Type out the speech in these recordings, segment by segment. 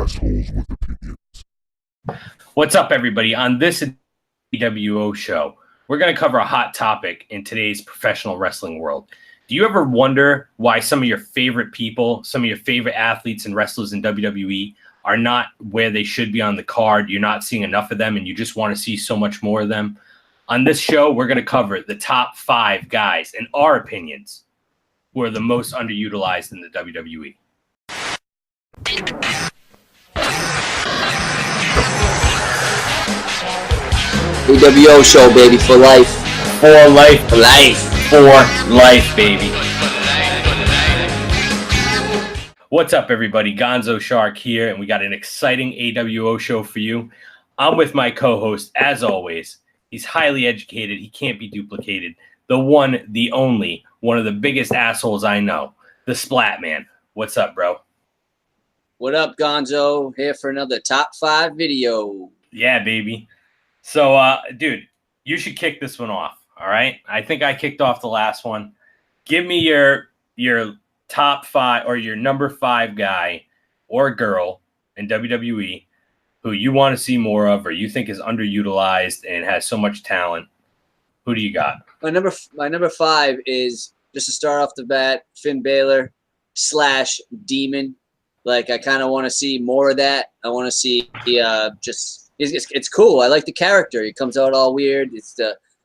assholes with opinions. What's up, everybody? On this EWO show, we're going to cover a hot topic in today's professional wrestling world. Do you ever wonder why some of your favorite people, some of your favorite athletes and wrestlers in WWE are not where they should be on the card? You're not seeing enough of them and you just want to see so much more of them. On this show, we're going to cover the top 5 guys, in our opinions, who are the most underutilized in the WWE. EWO show, baby, for life. For life. For life. For life, baby. What's up, everybody? Gonzo Shark here, and we got an exciting AWO show for you. I'm with my co-host, as always. He's highly educated. He can't be duplicated. The one, the only, one of the biggest assholes I know, the SplatMan. What's up, bro? What up, Gonzo? Here for another top 5 video. Yeah, baby. So, dude, you should kick this one off, all right? I think I kicked off the last one. Give me your top 5 or your number 5 guy or girl in WWE who you want to see more of or you think is underutilized and has so much talent. Who do you got? My number 5 is, just to start off the bat, Finn Balor / Demon. Like, I kind of want to see more of that. I want to see it's cool. I like the character. He comes out all weird.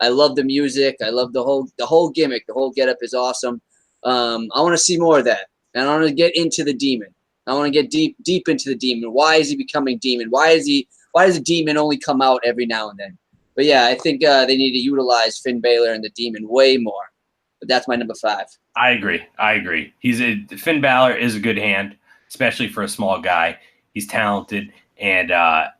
I love the music. I love the whole gimmick. The whole getup is awesome. I want to see more of that. And I want to get into the Demon. I want to get deep into the Demon. Why is he becoming Demon? Why does the Demon only come out every now and then? But yeah, I think they need to utilize Finn Balor and the Demon way more. But that's my number 5. I agree. Finn Balor is a good hand, especially for a small guy. He's talented. And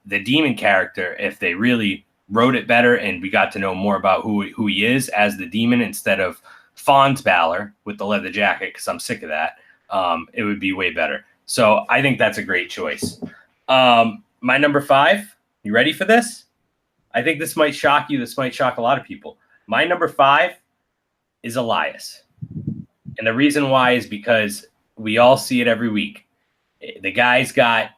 the Demon character, if they really wrote it better and we got to know more about who he is as the Demon instead of Fonz Balor with the leather jacket, because I'm sick of that, it would be way better. So I think that's a great choice. My number 5, you ready for this? I think this might shock you. This might shock a lot of people. My number 5 is Elias. And the reason why is because we all see it every week. The guy's got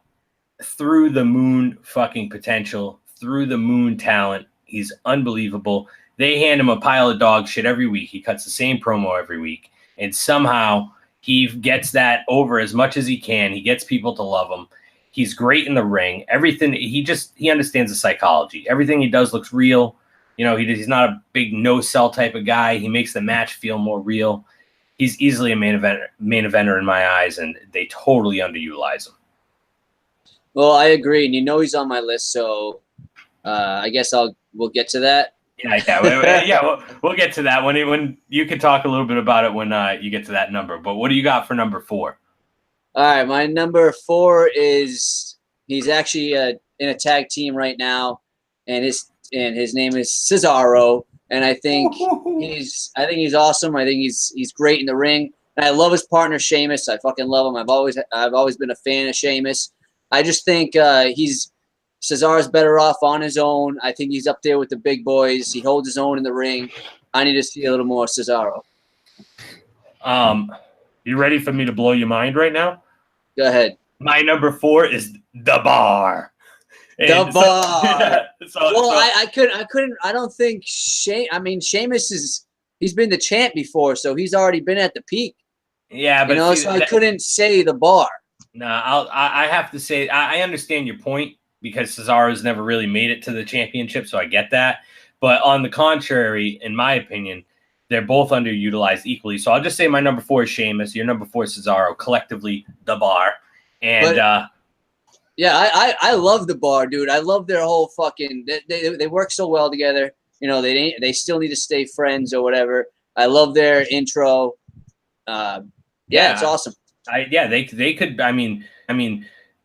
through the moon fucking potential, through the moon talent. He's unbelievable. They hand him a pile of dog shit every week. He cuts the same promo every week. And somehow he gets that over as much as he can. He gets people to love him. He's great in the ring. Everything, he understands the psychology. Everything he does looks real. You know, he's not a big no-sell type of guy. He makes the match feel more real. He's easily a main eventer in my eyes, and they totally underutilize him. Well, I agree, and you know he's on my list, so I guess we'll get to that. Yeah, we'll get to that when you can talk a little bit about it when you get to that number. But what do you got for number 4? All right, my number 4 is he's actually in a tag team right now, and his name is Cesaro, and I think he's awesome. I think he's great in the ring, and I love his partner Sheamus. I fucking love him. I've always been a fan of Sheamus. I just think Cesaro's better off on his own. I think he's up there with the big boys. He holds his own in the ring. I need to see a little more Cesaro. You ready for me to blow your mind right now? Go ahead. My number 4 is The Bar. The Bar. I couldn't. I don't think Sheamus he's been the champ before, so he's already been at the peak. Yeah, but so I couldn't say The Bar. No, I have to say I understand your point because Cesaro's never really made it to the championship, so I get that. But on the contrary, in my opinion, they're both underutilized equally. So I'll just say my number 4 is Sheamus. Your number 4 is Cesaro. Collectively, The Bar. And yeah, I love The Bar, dude. I love their whole fucking. They work so well together. You know, they still need to stay friends or whatever. I love their intro. It's awesome. They could. I mean,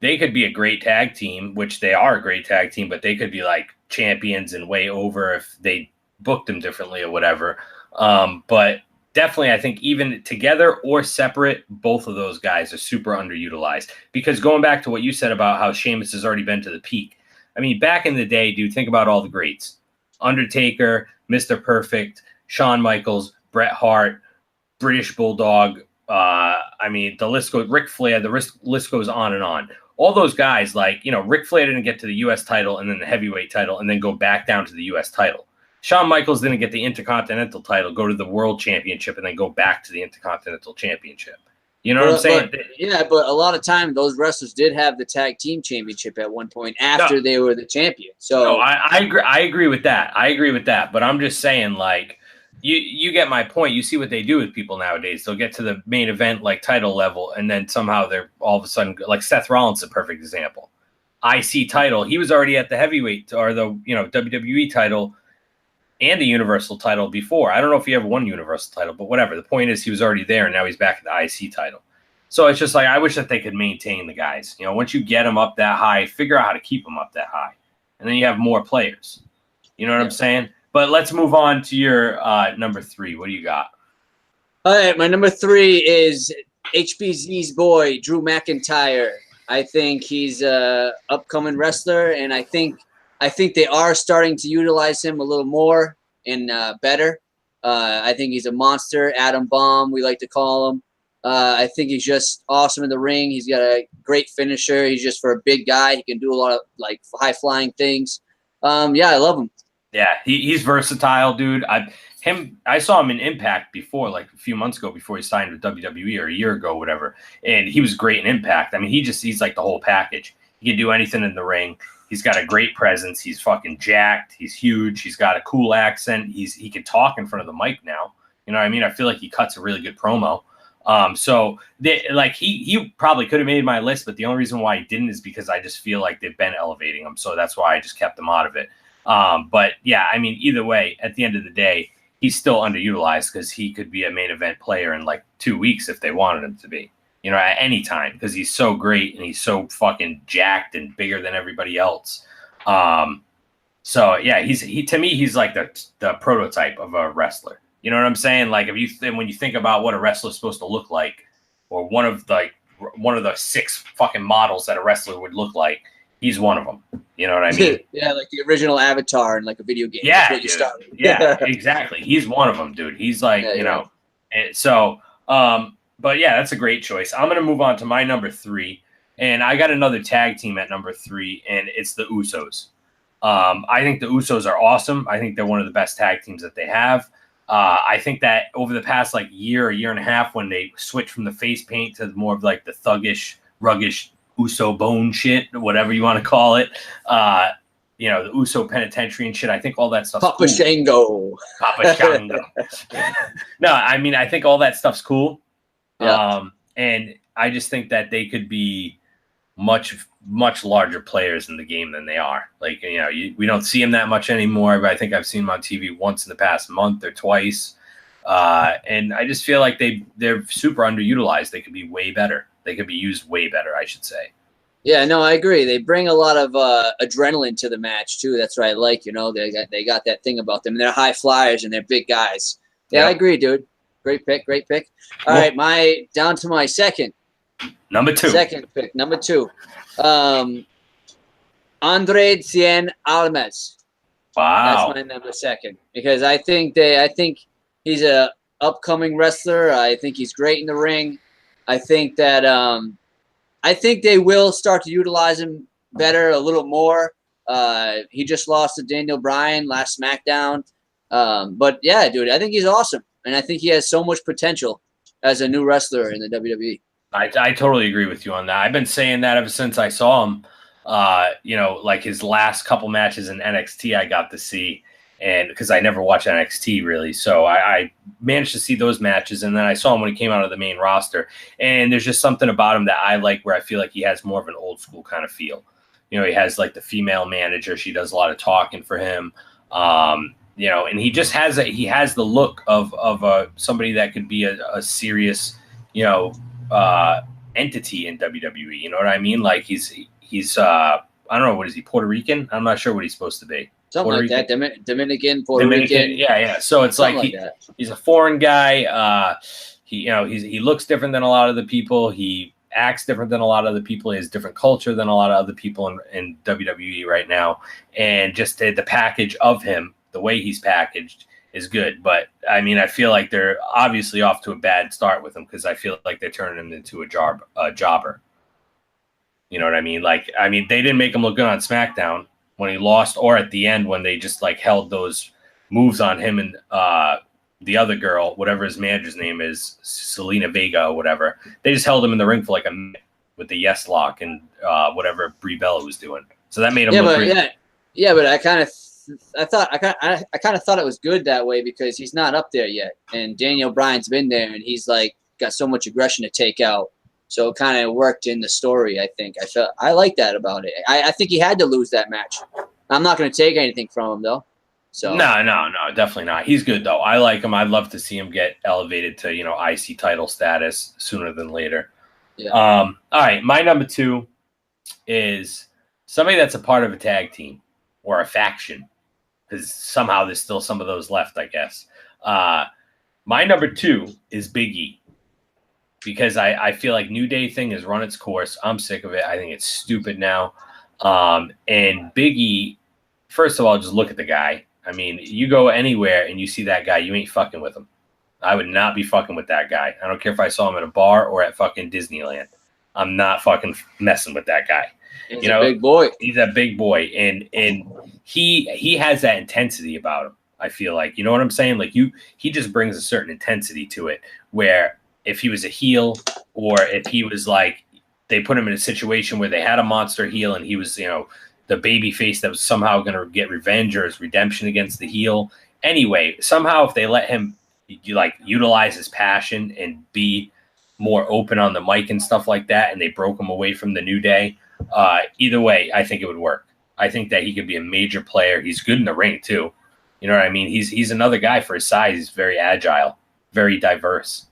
they could be a great tag team, which they are a great tag team, but they could be like champions and way over if they booked them differently or whatever. But definitely, I think even together or separate, both of those guys are super underutilized. Because going back to what you said about how Sheamus has already been to the peak. I mean, back in the day, dude, think about all the greats: Undertaker, Mr. Perfect, Shawn Michaels, Bret Hart, British Bulldog. The list goes, Ric Flair, the list goes on and on. all those guys, like, you know, Ric Flair didn't get to the U.S. title and then the heavyweight title and then go back down to the U.S. title. Shawn Michaels didn't get the Intercontinental title, go to the World Championship, and then go back to the Intercontinental Championship. You know what I'm saying? But a lot of time those wrestlers did have the tag team championship at one point after they were the champion. So no, I agree. I agree with that. But I'm just saying, like, you get my point. You see what they do with people nowadays. They'll get to the main event, like, title level, and then somehow they're all of a sudden, like, Seth Rollins is a perfect example. IC title. He was already at the heavyweight or the, you know, WWE title and the Universal title before. I don't know if he ever won Universal title, but whatever. The point is he was already there, and now he's back at the IC title. So it's just like, I wish that they could maintain the guys. You know, once you get them up that high, figure out how to keep them up that high. And then you have more players. You know what I'm saying? But let's move on to your number 3. What do you got? All right, my number 3 is HBZ's boy, Drew McIntyre. I think he's a upcoming wrestler, and I think they are starting to utilize him a little more and better. I think he's a monster, Adam Bomb, we like to call him. I think he's just awesome in the ring. He's got a great finisher. He's just, for a big guy, he can do a lot of, like, high-flying things. I love him. Yeah, he's versatile, dude. I saw him in Impact before, like a few months ago, before he signed with WWE, or a year ago, whatever. And he was great in Impact. I mean, he's like the whole package. He can do anything in the ring. He's got a great presence. He's fucking jacked. He's huge. He's got a cool accent. He can talk in front of the mic now. You know what I mean? I feel like he cuts a really good promo. He probably could have made my list, but the only reason why he didn't is because I just feel like they've been elevating him. So that's why I just kept him out of it. But yeah, I mean, either way, at the end of the day, he's still underutilized because he could be a main event player in like 2 weeks if they wanted him to be, you know, at any time, because he's so great and he's so fucking jacked and bigger than everybody else. So yeah, to me, he's like the prototype of a wrestler. You know what I'm saying? Like, when you think about what a wrestler's supposed to look like, or one of the 6 fucking models that a wrestler would look like, he's one of them. You know what I mean? Yeah, like the original Avatar in like a video game. Yeah, That's what you started. Yeah, exactly. He's one of them, dude. He's like, you know. So, but yeah, that's a great choice. I'm gonna move on to my number 3, and I got another tag team at number 3, and it's the Usos. I think the Usos are awesome. I think they're one of the best tag teams that they have. I think that over the past like year and a half, when they switched from the face paint to more of like the thuggish, ruggish Uso bone shit, whatever you want to call it, you know, the Uso penitentiary and shit, I think all that stuff's Papa cool. Shango. Papa Shango. No, I mean, I think all that stuff's cool. Yeah. And I just think that they could be much larger players in the game than they are. Like, you know, we don't see them that much anymore, but I think I've seen them on TV once in the past month or twice. And I just feel like they're super underutilized. They could be way better. They could be used way better, I should say. Yeah, no, I agree. They bring a lot of adrenaline to the match too. That's right. Like, you know, they got that thing about them. They're high flyers and they're big guys. Yeah, I agree, dude. Great pick. All right, down to my second. Number 2. Second pick, number 2. Andre Cien Almas. Wow. That's my number 2 because I think he's a upcoming wrestler. I think he's great in the ring. I think that I think they will start to utilize him better, a little more. He just lost to Daniel Bryan last SmackDown. But yeah, dude, I think he's awesome. And I think he has so much potential as a new wrestler in the WWE. I totally agree with you on that. I've been saying that ever since I saw him. You know, like his last couple matches in NXT I got to see, and because I never watched NXT really, so I managed to see those matches, and then I saw him when he came out of the main roster, and there's just something about him that I like, where I feel like he has more of an old school kind of feel. You know, he has like the female manager; she does a lot of talking for him. You know, and he just has the look of somebody that could be a serious, you know, entity in WWE. You know what I mean? Like he's I don't know, what is he, Puerto Rican? I'm not sure what he's supposed to be. Something Puerto like Rican? that. Dominican, Puerto Rican. Yeah. So it's like he's a foreign guy. He looks different than a lot of the people. He acts different than a lot of the people. He has different culture than a lot of other people in WWE right now. And just the package of him, the way he's packaged, is good. But I mean, I feel like they're obviously off to a bad start with him, because I feel like they're turning him into a jobber. You know what I mean? Like, I mean, they didn't make him look good on SmackDown when he lost, or at the end when they just like held those moves on him and the other girl, whatever his manager's name is, Selena Vega or whatever. They just held him in the ring for like a minute with the yes lock and whatever Brie Bella was doing. So that made him look great. Yeah, but I kind of thought it was good that way because he's not up there yet, and Daniel Bryan's been there, and he's like got so much aggression to take out. So it kind of worked in the story. I think I like that about it. I think he had to lose that match. I'm not going to take anything from him though. So no, definitely not. He's good though. I like him. I'd love to see him get elevated to IC title status sooner than later. Yeah. All right, my number 2 is somebody that's a part of a tag team or a faction, because somehow there's still some of those left, I guess. My number 2 is Big E, because I feel like New Day thing has run its course. I'm sick of it. I think it's stupid now. And Big E, first of all, just look at the guy. I mean, you go anywhere and you see that guy, you ain't fucking with him. I would not be fucking with that guy. I don't care if I saw him at a bar or at fucking Disneyland. I'm not fucking messing with that guy. He's a big boy. He's a big boy, and he has that intensity about him. I feel like, you know what I'm saying? Like he just brings a certain intensity to it. Where if he was a heel, or if he was like they put him in a situation where they had a monster heel and he was the baby face that was somehow going to get revenge or his redemption against the heel. Anyway, somehow if they let him utilize his passion and be more open on the mic and stuff like that, and they broke him away from the New Day, either way, I think it would work. I think that he could be a major player. He's good in the ring too. You know what I mean? He's another guy for his size. He's very agile, very diverse.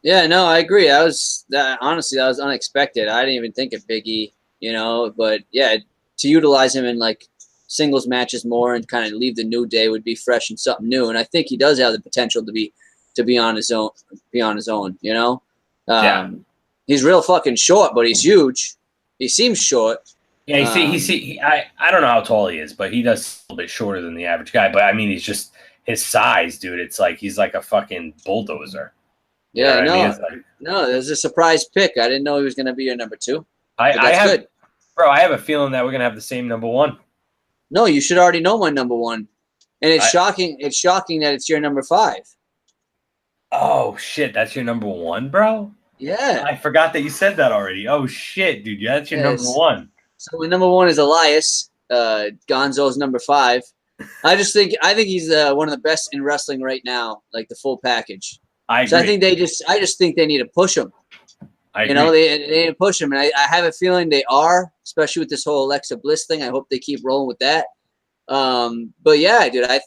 Yeah, no, I agree. Honestly, that was unexpected. I didn't even think of Big E, but yeah, to utilize him in like singles matches more and kind of leave the New Day would be fresh and something new. And I think he does have the potential to be on his own. Yeah. He's real fucking short, but he's huge. He seems short. Yeah, I don't know how tall he is, but he does a little bit shorter than the average guy. But I mean, he's just his size, dude. It's like he's like a fucking bulldozer. Yeah, no, there's a surprise pick. I didn't know he was going to be your number 2. Good. Bro, I have a feeling that we're going to have the same number 1. No, you should already know my number 1. And it's shocking. It's shocking that it's your number 5. Oh, shit. That's your number 1, bro? Yeah. I forgot that you said that already. Oh, shit, dude. Yeah, that's your number 1. So my number 1 is Elias. Gonzo's number 5. I think he's one of the best in wrestling right now, like the full package. I agree. So I just think they need to push him. I agree. They need to push him, and I have a feeling they are, especially with this whole Alexa Bliss thing. I hope they keep rolling with that. But yeah, dude, I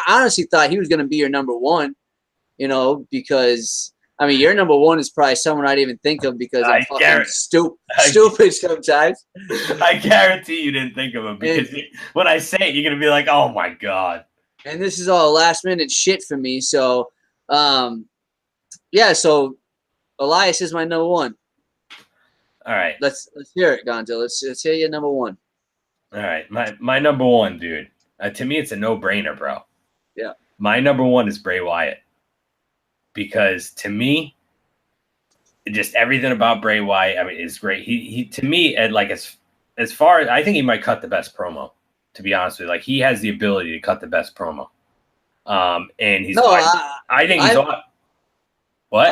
honestly thought he was going to be your number 1, because I mean, your number 1 is probably someone I'd even think of because I'm fucking stupid sometimes. I guarantee you didn't think of him because when I say it, you're going to be like, oh my God. And this is all last minute shit for me. So, so Elias is my number 1. All right. Let's hear it, Gonzo. Let's hear your number 1. All right. My number 1, dude. To me, it's a no-brainer, bro. Yeah. My number 1 is Bray Wyatt. Because to me, just everything about Bray Wyatt, I mean, is great. He to me, as far as I think he might cut the best promo, to be honest with you. Like, he has the ability to cut the best promo. And he's I think he's on. What?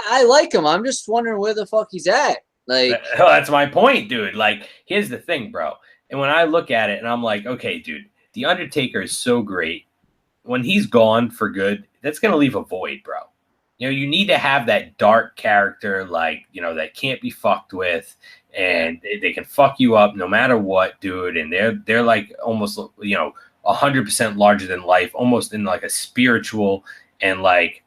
I like him. I'm just wondering where the fuck he's at. Like, that's my point, dude. Like, here's the thing, bro. And when I look at it and I'm like, okay, dude, The Undertaker is so great. When he's gone for good, that's going to leave a void, bro. You need to have that dark character, that can't be fucked with, and they can fuck you up no matter what, dude. And they're like almost, 100% larger than life, almost in like a spiritual and a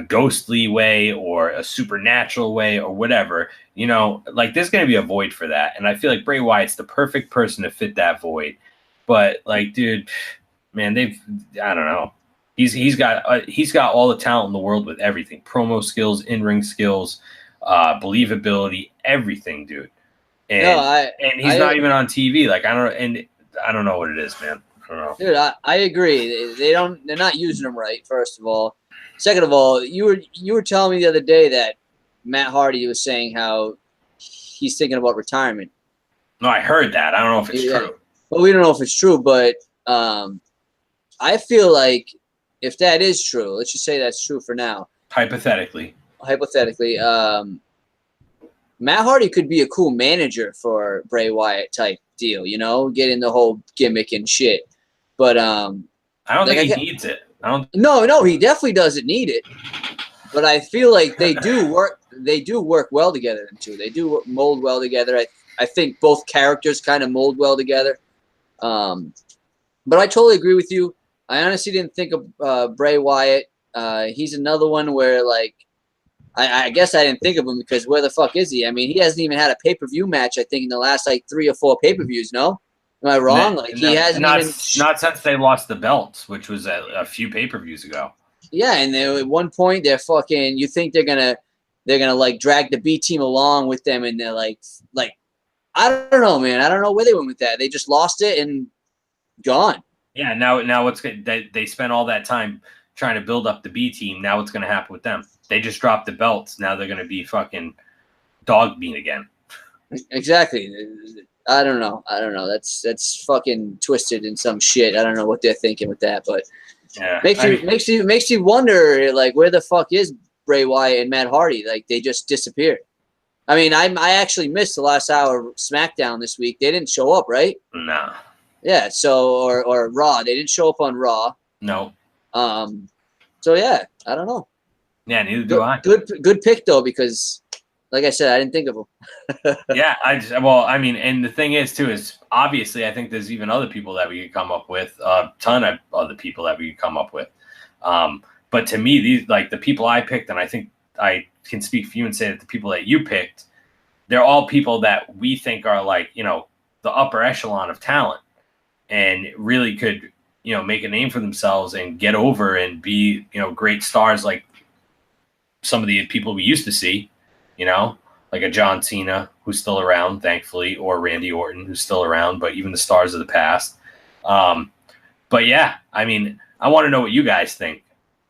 ghostly way or a supernatural way or whatever. There's going to be a void for that. And I feel like Bray Wyatt's the perfect person to fit that void. But dude, man, I don't know. He's got all the talent in the world with everything: promo skills, in-ring skills, believability, everything, dude. And he's not even on TV. I don't know what it is, man. I don't know. Dude, I agree. They're not using him right. First of all, second of all, you were telling me the other day that Matt Hardy was saying how he's thinking about retirement. No, I heard that. I don't know if it's true. Well, we don't know if it's true, but I feel like if that is true, let's just say that's true for now. Hypothetically, Matt Hardy could be a cool manager for Bray Wyatt type deal, you know, getting the whole gimmick and shit. But I don't think he needs it. No, he definitely doesn't need it. But I feel like they do work. They do work well together, them two. They do mold well together. I think both characters kind of mold well together. But I totally agree with you. I honestly didn't think of Bray Wyatt. He's another one where, like, I guess I didn't think of him because where the fuck is he? I mean, he hasn't even had a pay-per-view match, I think, in the last, like, 3 or 4 pay-per-views, no? Am I wrong? He hasn't not since they lost the belts, which was a few pay-per-views ago. Yeah, and at one point they're fucking. You think they're gonna like drag the B team along with them, and they're like I don't know, man. I don't know where they went with that. They just lost it and gone. Yeah, now what's good? They spent all that time trying to build up the B team. Now what's going to happen with them? They just dropped the belts. Now they're going to be fucking dog meat again. Exactly. I don't know. That's fucking twisted in some shit. I don't know what they're thinking with that, but yeah, makes you wonder, like, where the fuck is Bray Wyatt and Matt Hardy? Like, they just disappeared. I mean, I actually missed the last hour of SmackDown this week. They didn't show up, right? No. Yeah. So or Raw. They didn't show up on Raw. No. So yeah, I don't know. Yeah, neither do I. Good pick though, because like I said, I didn't think of him. Yeah, I mean, and the thing is too is obviously I think there's even other people that we could come up with, a ton of other people that we could come up with. But to me, these, like, the people I picked, and I think I can speak for you and say that the people that you picked, they're all people that we think are, like, you know, the upper echelon of talent and really could, you know, make a name for themselves and get over and be, you know, great stars like some of the people we used to see, you know, like a John Cena, who's still around, thankfully, or Randy Orton, who's still around, but even the stars of the past. But yeah, I mean, I want to know what you guys think.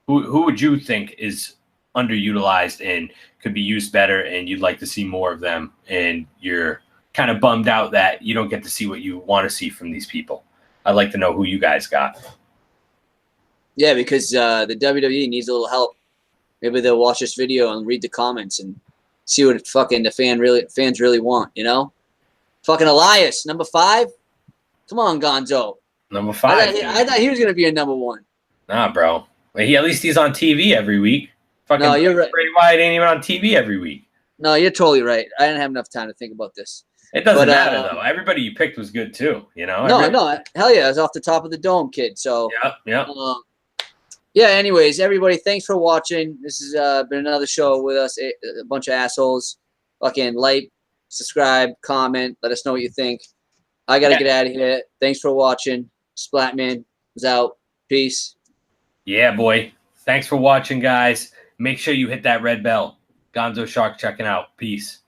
Who would you think is underutilized and could be used better, and you'd like to see more of them, and you're kind of bummed out that you don't get to see what you want to see from these people? I'd like to know who you guys got. Yeah, because the WWE needs a little help. Maybe they'll watch this video and read the comments and see what fucking the fans really want, you know? Fucking Elias, number 5? Come on, Gonzo. Number 5. I thought he was going to be a number 1. Nah, bro. At least he's on TV every week. Fucking no, you're right. Bray Wyatt ain't even on TV every week. No, you're totally right. I didn't have enough time to think about this. It doesn't matter, though. Everybody you picked was good, too, you know? No, hell yeah. I was off the top of the dome, kid. So, yeah. Yeah, anyways, everybody, thanks for watching. This has been another show with us, a bunch of assholes. Fucking like, subscribe, comment, let us know what you think. I got to get out of here. Thanks for watching. SplatMan is out. Peace. Yeah, boy. Thanks for watching, guys. Make sure you hit that red bell. Gonzo Shark checking out. Peace.